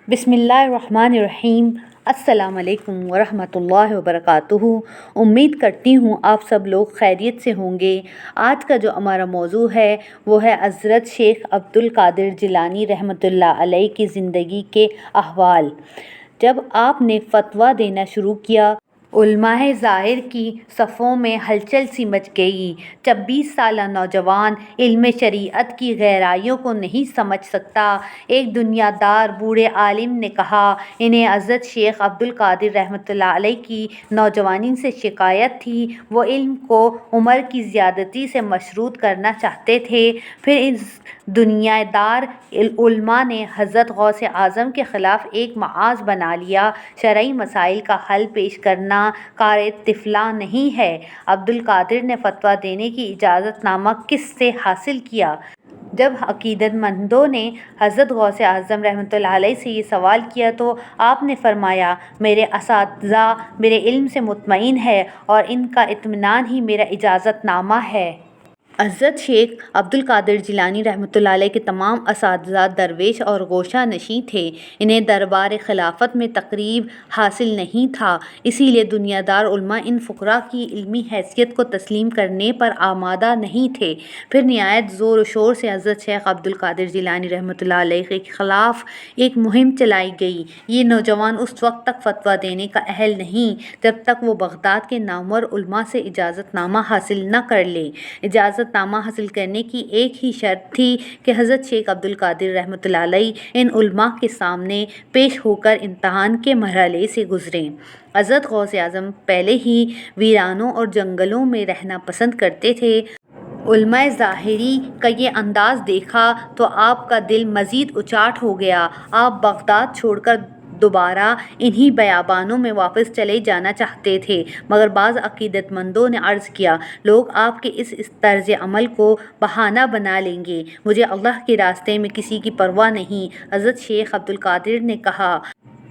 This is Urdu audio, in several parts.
بسم اللہ الرحمن الرحیم۔ السلام علیکم ورحمۃ اللہ وبرکاتہ۔ امید کرتی ہوں آپ سب لوگ خیریت سے ہوں گے۔ آج کا جو ہمارا موضوع ہے وہ ہے حضرت شیخ عبد القادر جیلانی رحمۃ اللہ علیہ کی زندگی کے احوال۔ جب آپ نے فتویٰ دینا شروع کیا، علماء ظاہر کی صفوں میں ہلچل سی مچ گئی۔ 26 سالہ نوجوان علم شریعت کی گہرائیوں کو نہیں سمجھ سکتا۔ ایک دنیا دار بوڑھے عالم نے کہا، انہیں حضرت شیخ عبد القادر رحمۃ اللہ علیہ کی نوجوانی سے شکایت تھی۔ وہ علم کو عمر کی زیادتی سے مشروط کرنا چاہتے تھے۔ پھر اس دنیا دار علماء نے حضرت غوث اعظم کے خلاف ایک محاذ بنا لیا۔ شرعی مسائل کا حل پیش کرنا کار طفلان نہیں ہے۔ عبد القادر نے فتویٰ دینے کی اجازت نامہ کس سے حاصل کیا؟ جب عقیدت مندوں نے حضرت غوث اعظم رحمۃ اللہ علیہ سے یہ سوال کیا تو آپ نے فرمایا، میرے اساتذہ میرے علم سے مطمئن ہیں اور ان کا اطمینان ہی میرا اجازت نامہ ہے۔ حضرت شیخ عبد القادر جیلانی رحمۃ اللہ علیہ کے تمام اساتذہ درویش اور گوشہ نشیں تھے۔ انہیں دربار خلافت میں تقرب حاصل نہیں تھا، اسی لیے دنیا دار علماء ان فقراء کی علمی حیثیت کو تسلیم کرنے پر آمادہ نہیں تھے۔ پھر نہایت زور و شور سے حضرت شیخ عبد القادر جیلانی رحمۃ اللہ علیہ کے خلاف ایک مہم چلائی گئی۔ یہ نوجوان اس وقت تک فتویٰ دینے کا اہل نہیں جب تک وہ بغداد کے نامور علماء سے اجازت نامہ حاصل نہ کر لے۔ اجازت نامہ حاصل کرنے کی ایک ہی شرط تھی کہ حضرت شیخ عبد القادر رحمۃ اللہ علیہ ان علماء کے سامنے پیش ہو کر امتحان کے مرحلے سے گزریں۔ حضرت غوث اعظم پہلے ہی ویرانوں اور جنگلوں میں رہنا پسند کرتے تھے۔ علماء ظاہری کا یہ انداز دیکھا تو آپ کا دل مزید اچاٹ ہو گیا۔ آپ بغداد چھوڑ کر دوبارہ انہی بیابانوں میں واپس چلے جانا چاہتے تھے، مگر بعض عقیدت مندوں نے عرض کیا، لوگ آپ کے اس طرز عمل کو بہانہ بنا لیں گے۔ مجھے اللہ کے راستے میں کسی کی پرواہ نہیں۔ حضرت شیخ عبد القادر نے کہا،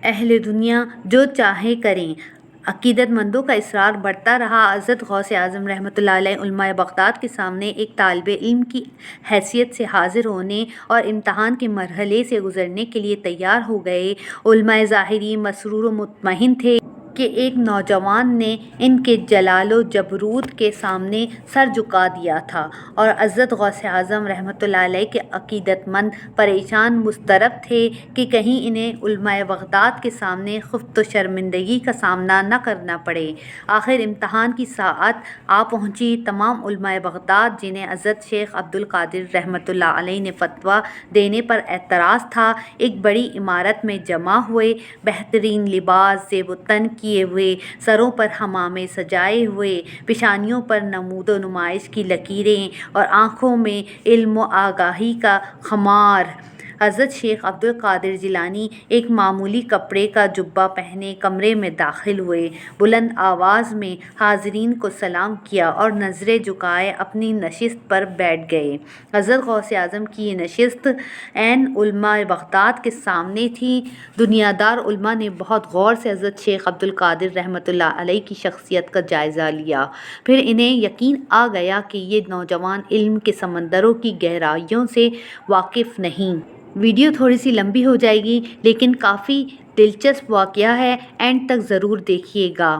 اہل دنیا جو چاہے کریں۔ عقیدت مندوں کا اصرار بڑھتا رہا۔ حضرت غوث اعظم رحمۃ اللہ علیہ علماء بغداد کے سامنے ایک طالب علم کی حیثیت سے حاضر ہونے اور امتحان کے مرحلے سے گزرنے کے لیے تیار ہو گئے۔ علماء ظاہری مسرور و مطمئن تھے کہ ایک نوجوان نے ان کے جلال و جبروت کے سامنے سر جھکا دیا تھا، اور حضرت غوث اعظم رحمۃ اللہ علیہ کے عقیدت مند پریشان مضطرب تھے کہ کہیں انہیں علماء بغداد کے سامنے خفت و شرمندگی کا سامنا نہ کرنا پڑے۔ آخر امتحان کی ساعت آ پہنچی۔ تمام علماء بغداد جنہیں حضرت شیخ عبد القادر رحمۃ اللہ علیہ نے فتویٰ دینے پر اعتراض تھا، ایک بڑی عمارت میں جمع ہوئے۔ بہترین لباس زیب و تن کیے ہوئے، سروں پر حمامے سجائے ہوئے، پیشانیوں پر نمود و نمائش کی لکیریں اور آنکھوں میں علم و آگاہی کا خمار۔ حضرت شیخ عبد القادر جیلانی ایک معمولی کپڑے کا جبہ پہنے کمرے میں داخل ہوئے، بلند آواز میں حاضرین کو سلام کیا اور نظریں جھکائے اپنی نشست پر بیٹھ گئے۔ حضرت غوث اعظم کی یہ نشست عین علماء بغداد کے سامنے تھی۔ دنیا دار علماء نے بہت غور سے حضرت شیخ عبد القادر رحمۃ اللہ علیہ کی شخصیت کا جائزہ لیا۔ پھر انہیں یقین آ گیا کہ یہ نوجوان علم کے سمندروں کی گہرائیوں سے واقف نہیں۔ ویڈیو تھوڑی سی لمبی ہو جائے گی لیکن کافی دلچسپ واقعہ ہے، اینڈ تک ضرور دیکھیے گا۔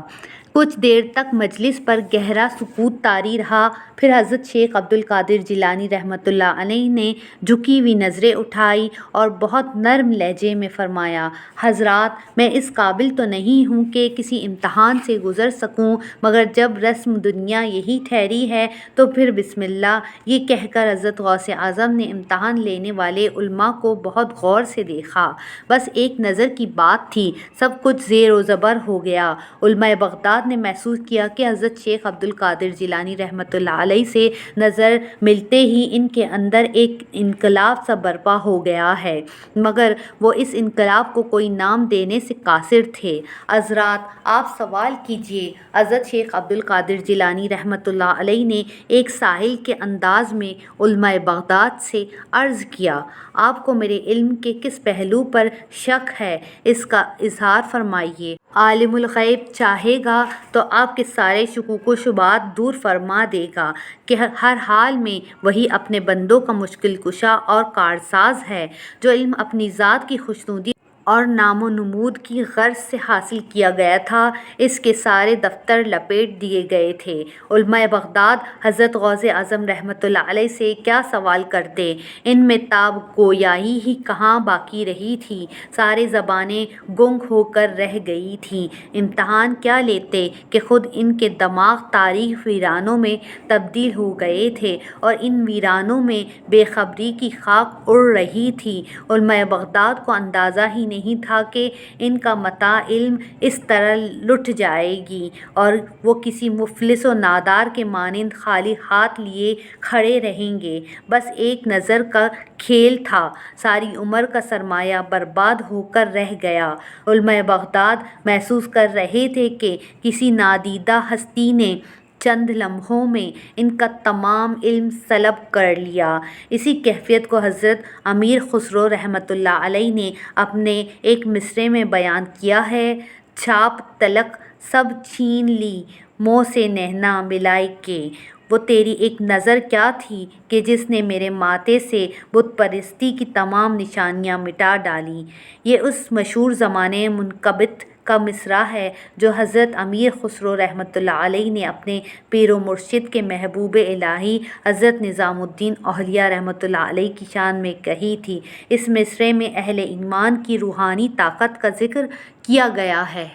کچھ دیر تک مجلس پر گہرا سکوت طاری رہا۔ پھر حضرت شیخ عبد القادر جیلانی رحمۃ اللہ علیہ نے جھکی ہوئی نظریں اٹھائی اور بہت نرم لہجے میں فرمایا، حضرات، میں اس قابل تو نہیں ہوں کہ کسی امتحان سے گزر سکوں، مگر جب رسم دنیا یہی ٹھہری ہے تو پھر بسم اللہ۔ یہ کہہ کر حضرت غوث اعظم نے امتحان لینے والے علماء کو بہت غور سے دیکھا۔ بس ایک نظر کی بات تھی، سب کچھ زیر و زبر ہو گیا۔ علماء بغداد نے محسوس کیا کہ حضرت شیخ عبد القادر جیلانی رحمۃ اللہ علیہ سے نظر ملتے ہی ان کے اندر ایک انقلاب سا برپا ہو گیا ہے، مگر وہ اس انقلاب کو کوئی نام دینے سے قاصر تھے۔ حضرات، آپ سوال کیجیے۔ حضرت شیخ عبد القادر جیلانی رحمۃ اللہ علیہ نے ایک سائل کے انداز میں علماء بغداد سے عرض کیا، آپ کو میرے علم کے کس پہلو پر شک ہے، اس کا اظہار فرمائیے۔ عالم الغیب چاہے گا تو آپ کے سارے شکوک و شبہات دور فرما دے گا کہ ہر حال میں وہی اپنے بندوں کا مشکل کشا اور کارساز ہے۔ جو علم اپنی ذات کی خوشنودی اور نام و نمود کی غرض سے حاصل کیا گیا تھا، اس کے سارے دفتر لپیٹ دیے گئے تھے۔ علماء بغداد حضرت غوث اعظم رحمۃ اللہ علیہ سے کیا سوال کرتے؟ ان میں تاب گویائی ہی کہاں باقی رہی تھی، ساری زبانیں گنگ ہو کر رہ گئی تھیں۔ امتحان کیا لیتے کہ خود ان کے دماغ تاریخ ویرانوں میں تبدیل ہو گئے تھے اور ان ویرانوں میں بے خبری کی خاک اڑ رہی تھی۔ علماء بغداد کو اندازہ ہی نہیں تھا کہ ان کا متاع علم اس طرح لٹ جائے گی اور وہ کسی مفلس و نادار کے مانند خالی ہاتھ لیے کھڑے رہیں گے۔ بس ایک نظر کا کھیل تھا، ساری عمر کا سرمایہ برباد ہو کر رہ گیا۔ علماء بغداد محسوس کر رہے تھے کہ کسی نادیدہ ہستی نے چند لمحوں میں ان کا تمام علم سلب کر لیا۔ اسی کیفیت کو حضرت امیر خسرو رحمۃ اللہ علیہ نے اپنے ایک مصرعے میں بیان کیا ہے: چھاپ تلک سب چھین لی منہ سے نہنا ملائی کے، وہ تیری ایک نظر کیا تھی کہ جس نے میرے ماتھے سے بت پرستی کی تمام نشانیاں مٹا ڈالیں۔ یہ اس مشہور زمانۂ منقبت کا مصرعہ ہے جو حضرت امیر خسرو رحمۃ اللہ علیہ نے اپنے پیر و مرشد کے محبوب الہی حضرت نظام الدین اولیاء رحمۃ اللہ علیہ کی شان میں کہی تھی۔ اس مصرعے میں اہل ایمان کی روحانی طاقت کا ذکر کیا گیا ہے۔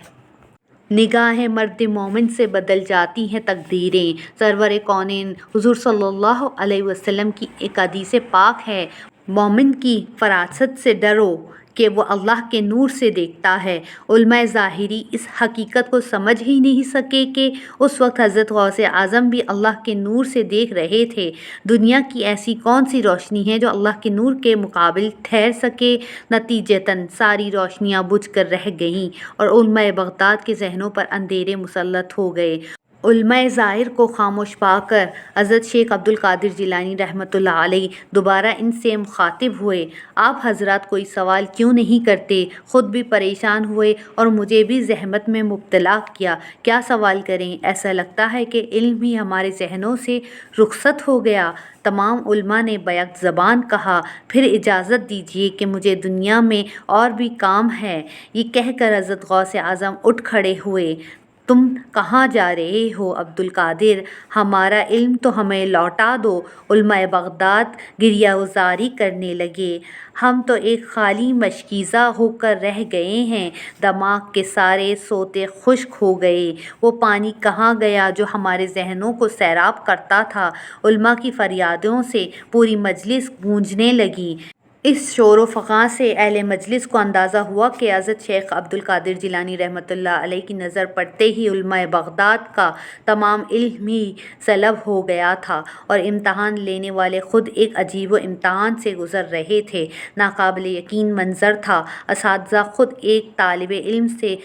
نگاہ مرد مومن سے بدل جاتی ہیں تقدیریں، سرور کونین حضور صلی اللہ علیہ وسلم کی ایک حدیث پاک ہے: مومن کی فراست سے ڈرو کہ وہ اللہ کے نور سے دیکھتا ہے۔ علماء ظاہری اس حقیقت کو سمجھ ہی نہیں سکے کہ اس وقت حضرت غوث اعظم بھی اللہ کے نور سے دیکھ رہے تھے۔ دنیا کی ایسی کون سی روشنی ہے جو اللہ کے نور کے مقابل ٹھہر سکے؟ نتیجتاً ساری روشنیاں بجھ کر رہ گئیں اور علماء بغداد کے ذہنوں پر اندھیرے مسلط ہو گئے۔ علماء ظاہر کو خاموش پا کر حضرت شیخ عبد القادر جیلانی رحمۃ اللہ علیہ دوبارہ ان سے مخاطب ہوئے: آپ حضرات کوئی سوال کیوں نہیں کرتے؟ خود بھی پریشان ہوئے اور مجھے بھی زحمت میں مبتلا کیا۔ کیا سوال کریں؟ ایسا لگتا ہے کہ علم ہی ہمارے ذہنوں سے رخصت ہو گیا۔ تمام علماء نے بیک زبان کہا: پھر اجازت دیجیے کہ مجھے دنیا میں اور بھی کام ہے۔ یہ کہہ کر حضرت غوث اعظم اٹھ کھڑے ہوئے: تم کہاں جا رہے ہو عبد القادر؟ ہمارا علم تو ہمیں لوٹا دو۔ علماء بغداد گریہ زاری کرنے لگے: ہم تو ایک خالی مشکیزہ ہو کر رہ گئے ہیں، دماغ کے سارے سوتے خشک ہو گئے۔ وہ پانی کہاں گیا جو ہمارے ذہنوں کو سیراب کرتا تھا؟ علماء کی فریادوں سے پوری مجلس گونجنے لگی۔ اس شور و فغاں سے اہل مجلس کو اندازہ ہوا کہ حضرت شیخ عبد القادر جیلانی رحمۃ اللہ علیہ کی نظر پڑتے ہی علماء بغداد کا تمام علم ہی سلب ہو گیا تھا اور امتحان لینے والے خود ایک عجیب و امتحان سے گزر رہے تھے۔ ناقابل یقین منظر تھا، اساتذہ خود ایک طالب علم سے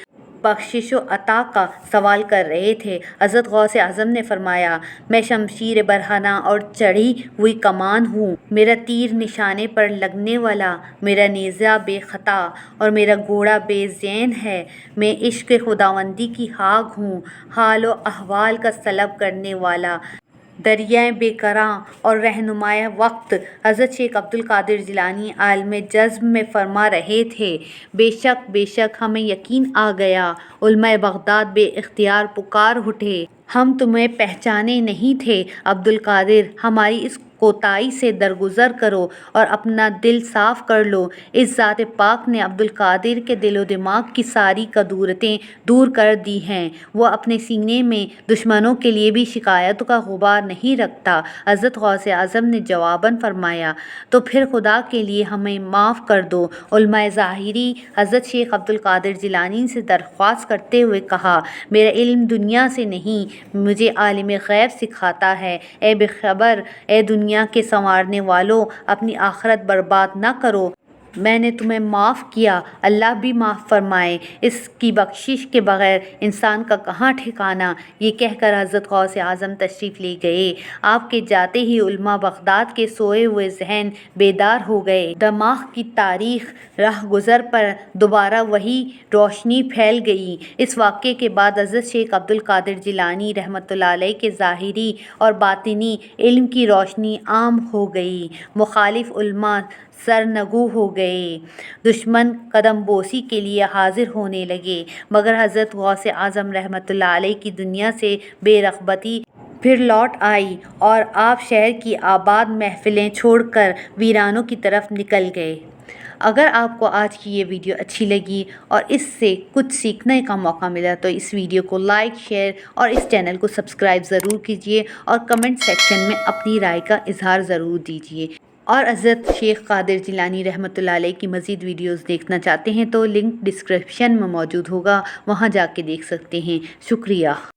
بخشش و عطا کا سوال کر رہے تھے۔ حضرت غوث اعظم نے فرمایا: میں شمشیر برہنہ اور چڑھی ہوئی کمان ہوں، میرا تیر نشانے پر لگنے والا، میرا نیزہ بے خطا اور میرا گھوڑا بے زین ہے۔ میں عشق خداوندی کی آگ ہوں، حال و احوال کا سلب کرنے والا، دریائے بے کراں اور رہنمائے وقت۔ حضرت شیخ عبد القادر جیلانی عالم جزب میں فرما رہے تھے: بے شک ہمیں یقین آ گیا۔ علماء بغداد بے اختیار پکار اٹھے: ہم تمہیں پہچانے نہیں تھے عبد القادر، ہماری اس کوتاہی سے درگزر کرو اور اپنا دل صاف کر لو۔ اس ذات پاک نے عبد القادر کے دل و دماغ کی ساری کدورتیں دور کر دی ہیں، وہ اپنے سینے میں دشمنوں کے لیے بھی شکایت کا غبار نہیں رکھتا۔ حضرت غوث اعظم نے جواباً فرمایا: تو پھر خدا کے لیے ہمیں معاف کر دو۔ علماء ظاہری حضرت شیخ عبد القادر جیلانی سے درخواست کرتے ہوئے کہا: میرا علم دنیا سے نہیں، مجھے عالم غیب سکھاتا ہے۔ اے بے خبر، اے دنیا کے سنوارنے والو، اپنی آخرت برباد نہ کرو۔ میں نے تمہیں معاف کیا، اللہ بھی معاف فرمائے۔ اس کی بخشش کے بغیر انسان کا کہاں ٹھکانہ؟ یہ کہہ کر حضرت غوث اعظم تشریف لے گئے۔ آپ کے جاتے ہی علماء بغداد کے سوئے ہوئے ذہن بیدار ہو گئے۔ دماغ کی تاریخ رہ گزر پر دوبارہ وہی روشنی پھیل گئی۔ اس واقعے کے بعد حضرت شیخ عبد القادر جیلانی رحمۃ اللہ علیہ کے ظاہری اور باطنی علم کی روشنی عام ہو گئی۔ مخالف علماء سرنگو ہو گئے، دشمن قدم بوسی کے لیے حاضر ہونے لگے، مگر حضرت غوث اعظم رحمۃ اللہ علیہ کی دنیا سے بے رغبتی پھر لوٹ آئی اور آپ شہر کی آباد محفلیں چھوڑ کر ویرانوں کی طرف نکل گئے۔ اگر آپ کو آج کی یہ ویڈیو اچھی لگی اور اس سے کچھ سیکھنے کا موقع ملا تو اس ویڈیو کو لائک، شیئر اور اس چینل کو سبسکرائب ضرور کیجیے اور کمنٹ سیکشن میں اپنی رائے کا اظہار ضرور دیجیے۔ اور حضرت شیخ قادر جیلانی رحمۃ اللہ علیہ کی مزید ویڈیوز دیکھنا چاہتے ہیں تو لنک ڈسکرپشن میں موجود ہوگا، وہاں جا کے دیکھ سکتے ہیں۔ شکریہ۔